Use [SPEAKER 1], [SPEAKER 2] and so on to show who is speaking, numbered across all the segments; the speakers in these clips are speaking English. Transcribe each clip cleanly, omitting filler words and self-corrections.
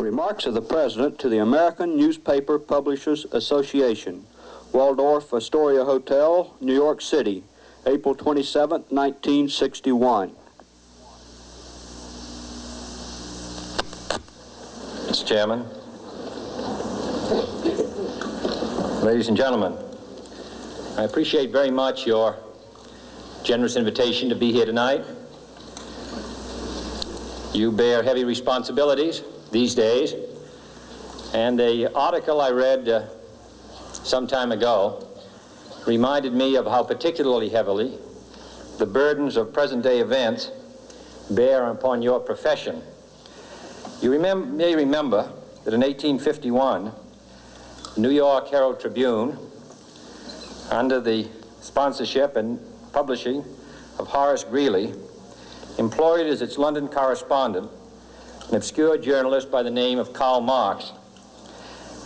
[SPEAKER 1] Remarks of the President to the American Newspaper Publishers Association, Waldorf Astoria Hotel, New York City, April 27, 1961.
[SPEAKER 2] Mr. Chairman, ladies and gentlemen, I appreciate very much your generous invitation to be here tonight. You bear heavy responsibilities these days, and an article I read some time ago reminded me of how particularly heavily the burdens of present-day events bear upon your profession. You may remember that in 1851, the New York Herald Tribune, under the sponsorship and publishing of Horace Greeley, employed as its London correspondent an obscure journalist by the name of Karl Marx.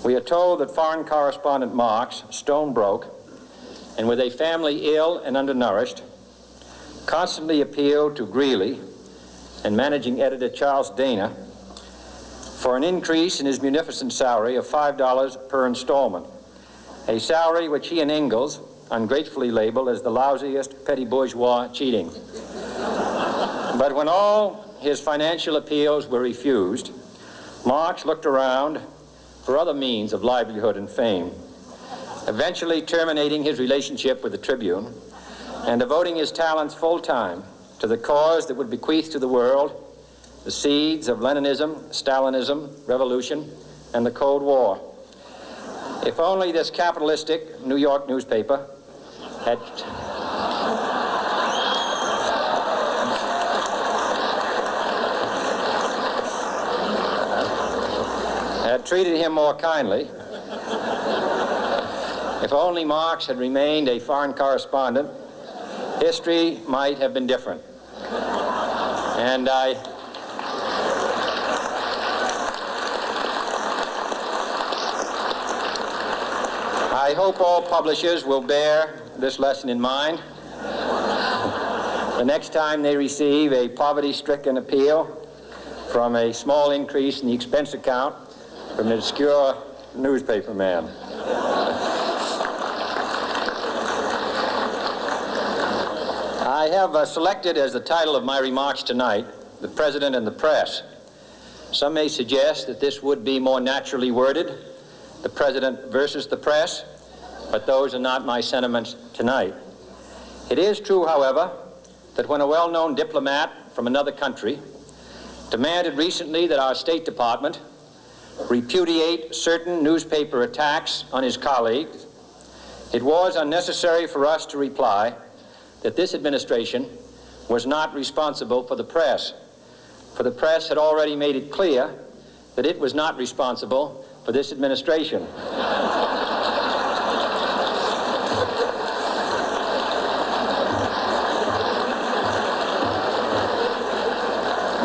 [SPEAKER 2] We are told that foreign correspondent Marx, stone broke, and with a family ill and undernourished, constantly appealed to Greeley and managing editor Charles Dana for an increase in his munificent salary of $5 per installment, a salary which he and Engels ungratefully labeled as the lousiest petty bourgeois cheating. But when all his financial appeals were refused, Marx looked around for other means of livelihood and fame, eventually terminating his relationship with the Tribune and devoting his talents full-time to the cause that would bequeath to the world the seeds of Leninism, Stalinism, revolution, and the Cold War. If only this capitalistic New York newspaper had treated him more kindly, if only Marx had remained a foreign correspondent, history might have been different. And I hope all publishers will bear this lesson in mind the next time they receive a poverty-stricken appeal from a small increase in the expense account from an obscure newspaper man. I have selected as the title of my remarks tonight, "The President and the Press." Some may suggest that this would be more naturally worded, "The President versus the Press," but those are not my sentiments tonight. It is true, however, that when a well-known diplomat from another country demanded recently that our State Department repudiate certain newspaper attacks on his colleagues, it was unnecessary for us to reply that this administration was not responsible for the press, for the press had already made it clear that it was not responsible for this administration.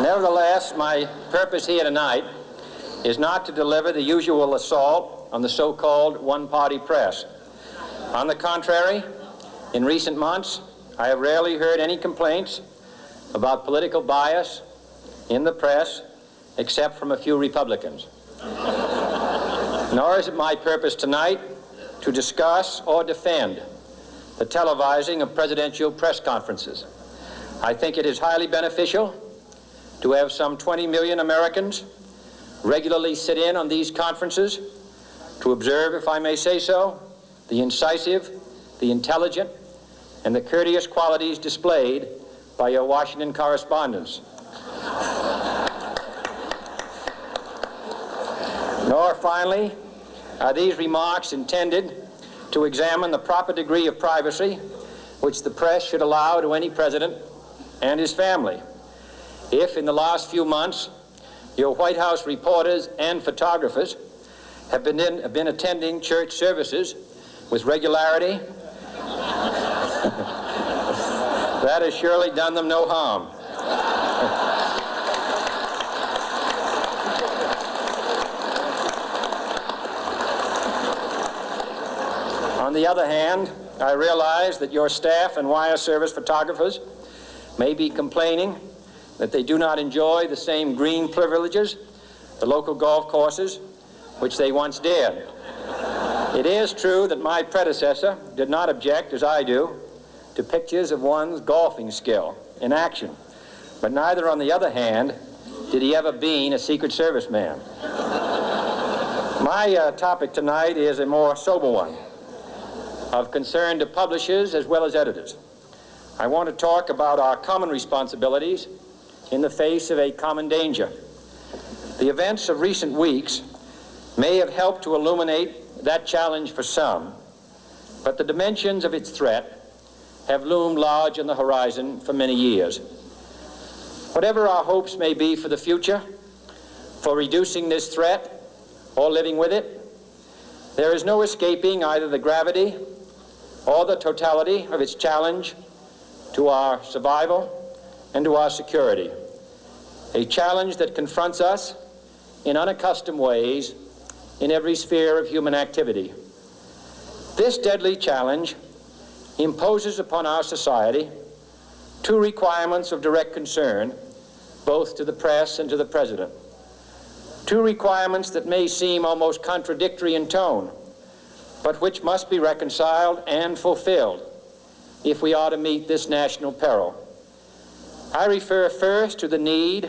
[SPEAKER 2] Nevertheless, my purpose here tonight is not to deliver the usual assault on the so-called one-party press. On the contrary, in recent months, I have rarely heard any complaints about political bias in the press, except from a few Republicans. Nor is it my purpose tonight to discuss or defend the televising of presidential press conferences. I think it is highly beneficial to have some 20 million Americans regularly sit in on these conferences to observe, if I may say so, the incisive, the intelligent, and the courteous qualities displayed by your Washington correspondents. Nor, finally, are these remarks intended to examine the proper degree of privacy which the press should allow to any president and his family. If, in the last few months, your White House reporters and photographers have been attending church services with regularity, that has surely done them no harm. On the other hand, I realize that your staff and wire service photographers may be complaining that they do not enjoy the same green privileges the local golf courses, which they once did. It is true that my predecessor did not object, as I do, to pictures of one's golfing skill in action, but neither, on the other hand, did he ever be a Secret Service man. My topic tonight is a more sober one, of concern to publishers as well as editors. I want to talk about our common responsibilities in the face of a common danger. The events of recent weeks may have helped to illuminate that challenge for some, but the dimensions of its threat have loomed large on the horizon for many years. Whatever our hopes may be for the future, for reducing this threat or living with it, there is no escaping either the gravity or the totality of its challenge to our survival and to our security. A challenge that confronts us in unaccustomed ways in every sphere of human activity. This deadly challenge imposes upon our society two requirements of direct concern, both to the press and to the President. Two requirements that may seem almost contradictory in tone, but which must be reconciled and fulfilled if we are to meet this national peril. I refer first to the need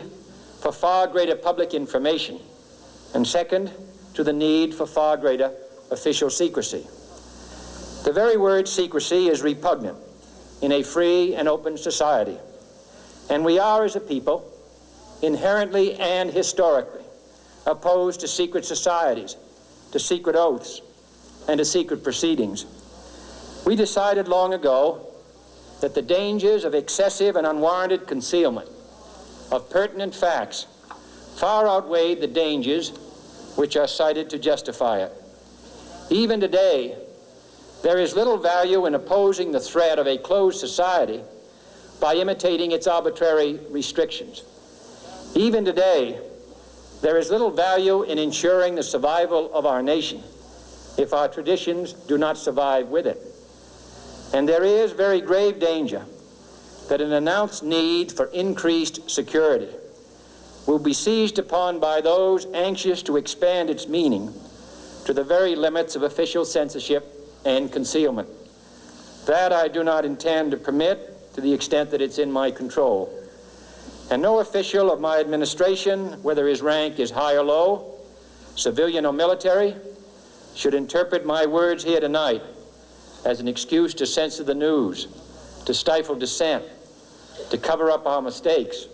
[SPEAKER 2] for far greater public information, and second, to the need for far greater official secrecy. The very word secrecy is repugnant in a free and open society, and we are, as a people, inherently and historically opposed to secret societies, to secret oaths, and to secret proceedings. We decided long ago that the dangers of excessive and unwarranted concealment of pertinent facts far outweighed the dangers which are cited to justify it. Even today, there is little value in opposing the threat of a closed society by imitating its arbitrary restrictions. Even today, there is little value in ensuring the survival of our nation if our traditions do not survive with it. And there is very grave danger that an announced need for increased security will be seized upon by those anxious to expand its meaning to the very limits of official censorship and concealment. That I do not intend to permit to the extent that it's in my control. And no official of my administration, whether his rank is high or low, civilian or military, should interpret my words here tonight as an excuse to censor the news, to stifle dissent, to cover up our mistakes,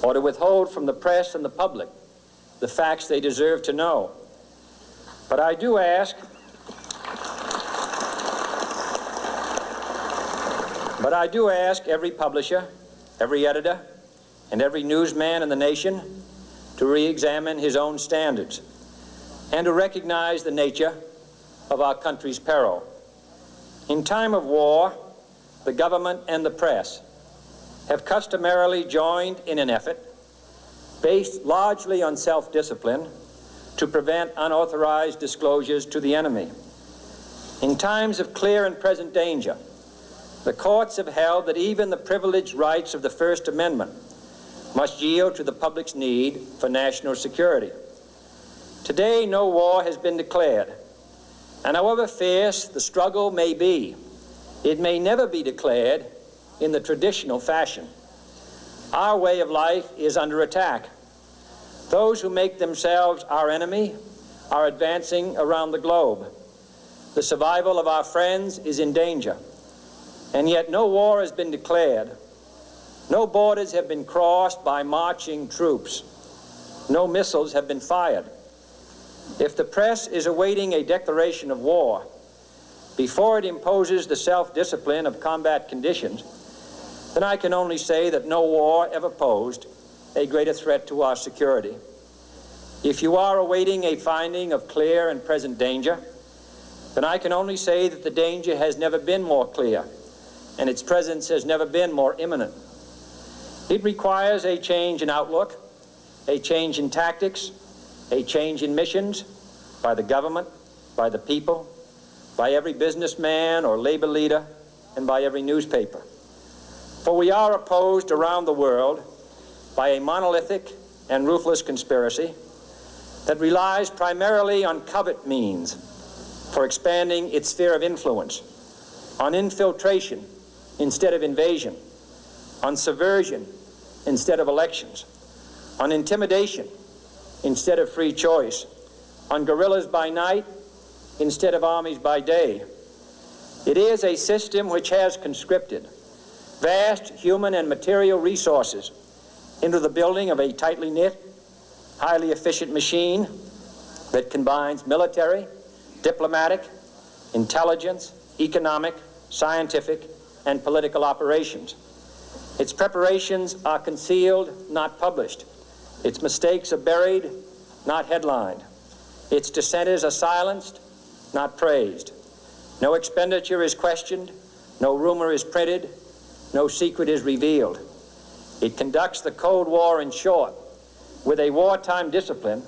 [SPEAKER 2] or to withhold from the press and the public the facts they deserve to know. But I do ask every publisher, every editor, and every newsman in the nation to re-examine his own standards and to recognize the nature of our country's peril. In time of war, the government and the press have customarily joined in an effort based largely on self-discipline to prevent unauthorized disclosures to the enemy. In times of clear and present danger, the courts have held that even the privileged rights of the First Amendment must yield to the public's need for national security. Today, no war has been declared, and however fierce the struggle may be, it may never be declared in the traditional fashion. Our way of life is under attack. Those who make themselves our enemy are advancing around the globe. The survival of our friends is in danger, and yet no war has been declared. No borders have been crossed by marching troops. No missiles have been fired. If the press is awaiting a declaration of war before it imposes the self-discipline of combat conditions, then I can only say that no war ever posed a greater threat to our security. If you are awaiting a finding of clear and present danger, then I can only say that the danger has never been more clear, and its presence has never been more imminent. It requires a change in outlook, a change in tactics, a change in missions by the government, by the people, by every businessman or labor leader, and by every newspaper. For we are opposed around the world by a monolithic and ruthless conspiracy that relies primarily on covert means for expanding its sphere of influence, on infiltration instead of invasion, on subversion instead of elections, on intimidation instead of free choice, on guerrillas by night instead of armies by day. It is a system which has conscripted vast human and material resources into the building of a tightly knit, highly efficient machine that combines military, diplomatic, intelligence, economic, scientific, and political operations. Its preparations are concealed, not published. Its mistakes are buried, not headlined. Its dissenters are silenced, not praised. No expenditure is questioned, no rumor is printed, no secret is revealed. It conducts the Cold War, in short, with a wartime discipline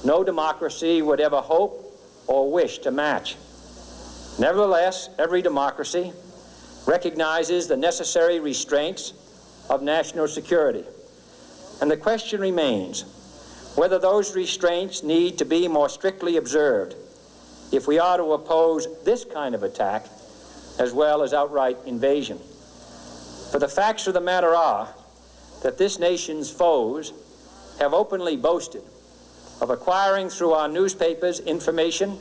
[SPEAKER 2] no democracy would ever hope or wish to match. Nevertheless, every democracy recognizes the necessary restraints of national security. And the question remains whether those restraints need to be more strictly observed if we are to oppose this kind of attack as well as outright invasion. For the facts of the matter are that this nation's foes have openly boasted of acquiring through our newspapers information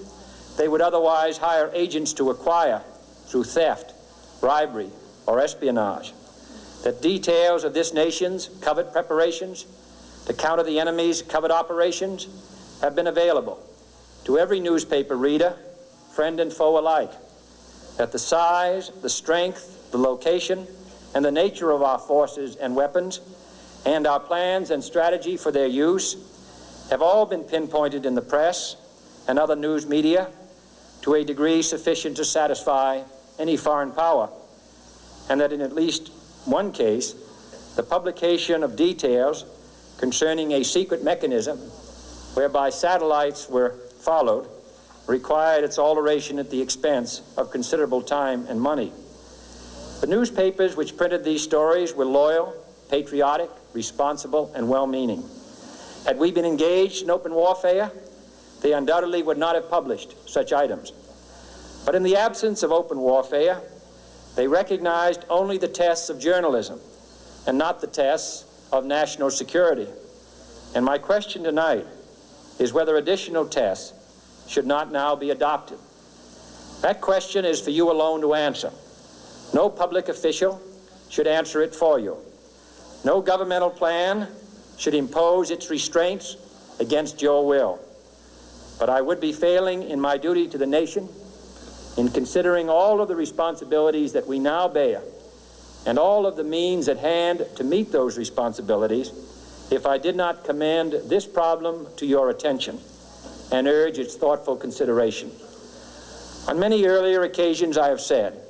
[SPEAKER 2] they would otherwise hire agents to acquire through theft, bribery, or espionage. That details of this nation's covert preparations to counter the enemy's covert operations have been available to every newspaper reader, friend and foe alike. That the size, the strength, the location, and the nature of our forces and weapons, and our plans and strategy for their use have all been pinpointed in the press and other news media to a degree sufficient to satisfy any foreign power, and that in at least one case, the publication of details concerning a secret mechanism whereby satellites were followed required its alteration at the expense of considerable time and money. The newspapers which printed these stories were loyal, patriotic, responsible, and well-meaning. Had we been engaged in open warfare, they undoubtedly would not have published such items. But in the absence of open warfare, they recognized only the tests of journalism and not the tests of national security. And my question tonight is whether additional tests should not now be adopted. That question is for you alone to answer. No public official should answer it for you. No governmental plan should impose its restraints against your will. But I would be failing in my duty to the nation in considering all of the responsibilities that we now bear and all of the means at hand to meet those responsibilities if I did not commend this problem to your attention and urge its thoughtful consideration. On many earlier occasions I have said,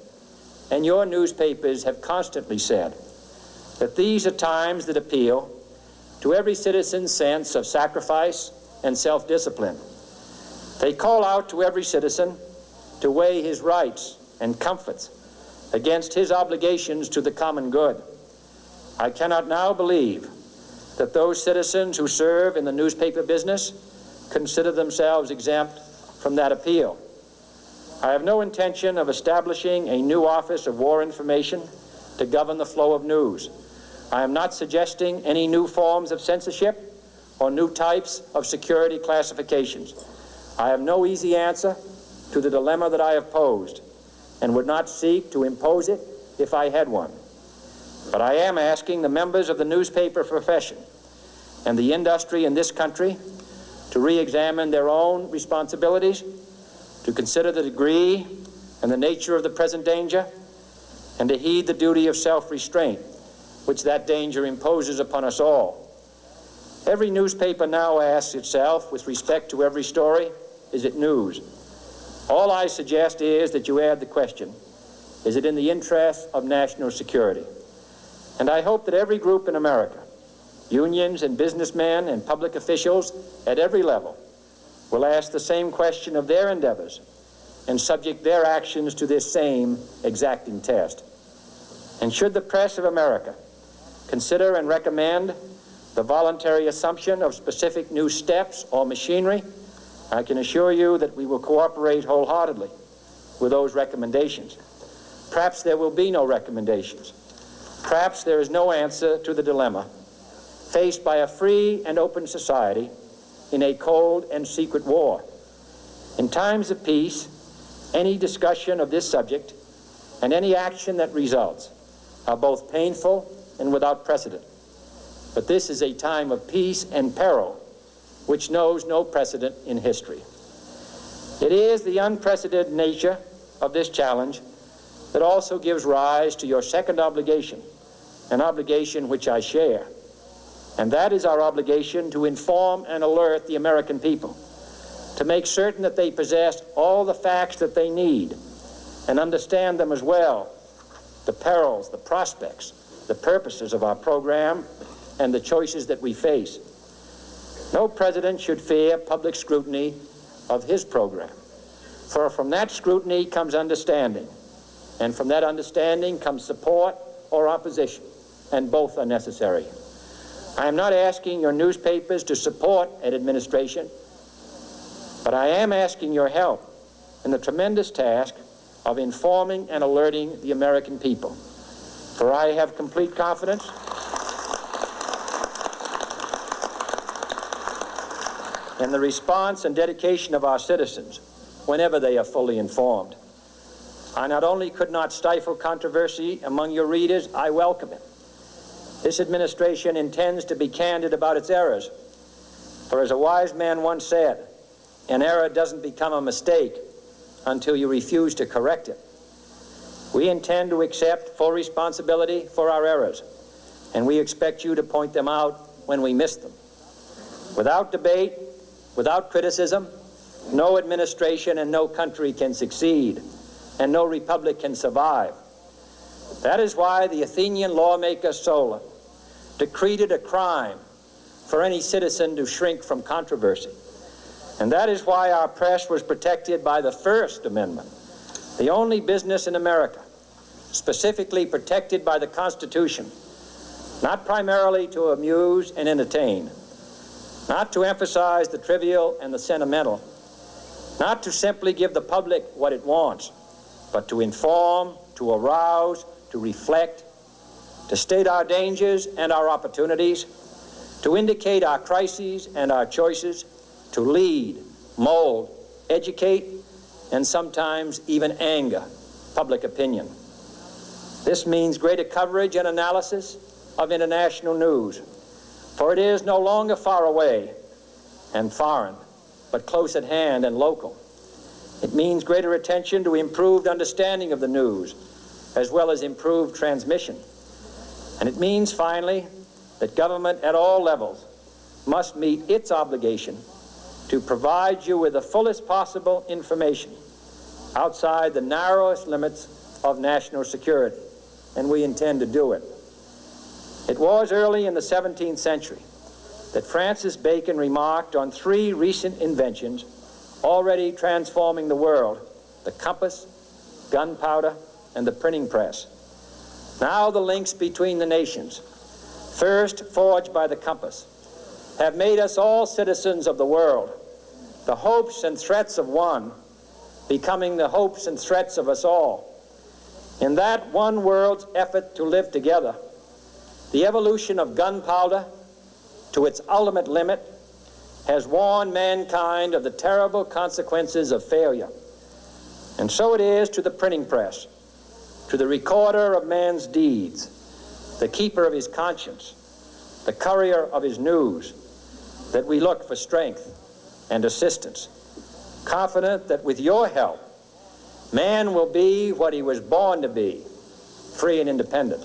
[SPEAKER 2] and your newspapers have constantly said, that these are times that appeal to every citizen's sense of sacrifice and self-discipline. They call out to every citizen to weigh his rights and comforts against his obligations to the common good. I cannot now believe that those citizens who serve in the newspaper business consider themselves exempt from that appeal. I have no intention of establishing a new office of war information to govern the flow of news. I am not suggesting any new forms of censorship or new types of security classifications. I have no easy answer to the dilemma that I have posed and would not seek to impose it if I had one. But I am asking the members of the newspaper profession and the industry in this country to re-examine their own responsibilities, to consider the degree and the nature of the present danger, and to heed the duty of self-restraint which that danger imposes upon us all. Every newspaper now asks itself, with respect to every story, is it news? All I suggest is that you add the question, is it in the interest of national security? And I hope that every group in America, unions and businessmen and public officials at every level, will ask the same question of their endeavors and subject their actions to this same exacting test. And should the press of America consider and recommend the voluntary assumption of specific new steps or machinery, I can assure you that we will cooperate wholeheartedly with those recommendations. Perhaps there will be no recommendations. Perhaps there is no answer to the dilemma faced by a free and open society in a cold and secret war. In times of peace, any discussion of this subject and any action that results are both painful and without precedent. But this is a time of peace and peril which knows no precedent in history. It is the unprecedented nature of this challenge that also gives rise to your second obligation, an obligation which I share, and that is our obligation to inform and alert the American people, to make certain that they possess all the facts that they need and understand them as well, the perils, the prospects, the purposes of our program, and the choices that we face. No president should fear public scrutiny of his program, for from that scrutiny comes understanding, and from that understanding comes support or opposition, and both are necessary. I am not asking your newspapers to support an administration, but I am asking your help in the tremendous task of informing and alerting the American people. For I have complete confidence in the response and dedication of our citizens whenever they are fully informed. I not only could not stifle controversy among your readers, I welcome it. This administration intends to be candid about its errors. For as a wise man once said, an error doesn't become a mistake until you refuse to correct it. We intend to accept full responsibility for our errors, and we expect you to point them out when we miss them. Without debate, without criticism, no administration and no country can succeed, and no republic can survive. That is why the Athenian lawmaker Solon decreed it a crime for any citizen to shrink from controversy. And that is why our press was protected by the First Amendment, the only business in America specifically protected by the Constitution, not primarily to amuse and entertain, not to emphasize the trivial and the sentimental, not to simply give the public what it wants, but to inform, to arouse, to reflect, to state our dangers and our opportunities, to indicate our crises and our choices, to lead, mold, educate, and sometimes even anger public opinion. This means greater coverage and analysis of international news, for it is no longer far away and foreign, but close at hand and local. It means greater attention to improved understanding of the news, as well as improved transmission. And it means, finally, that government at all levels must meet its obligation to provide you with the fullest possible information outside the narrowest limits of national security, and we intend to do it. It was early in the 17th century that Francis Bacon remarked on three recent inventions already transforming the world: the compass, gunpowder, and the printing press. Now the links between the nations, first forged by the compass, have made us all citizens of the world, the hopes and threats of one becoming the hopes and threats of us all. In that one world's effort to live together, the evolution of gunpowder to its ultimate limit has warned mankind of the terrible consequences of failure. And so it is to the printing press, to the recorder of man's deeds, the keeper of his conscience, the courier of his news, that we look for strength and assistance, confident that with your help, man will be what he was born to be, free and independent.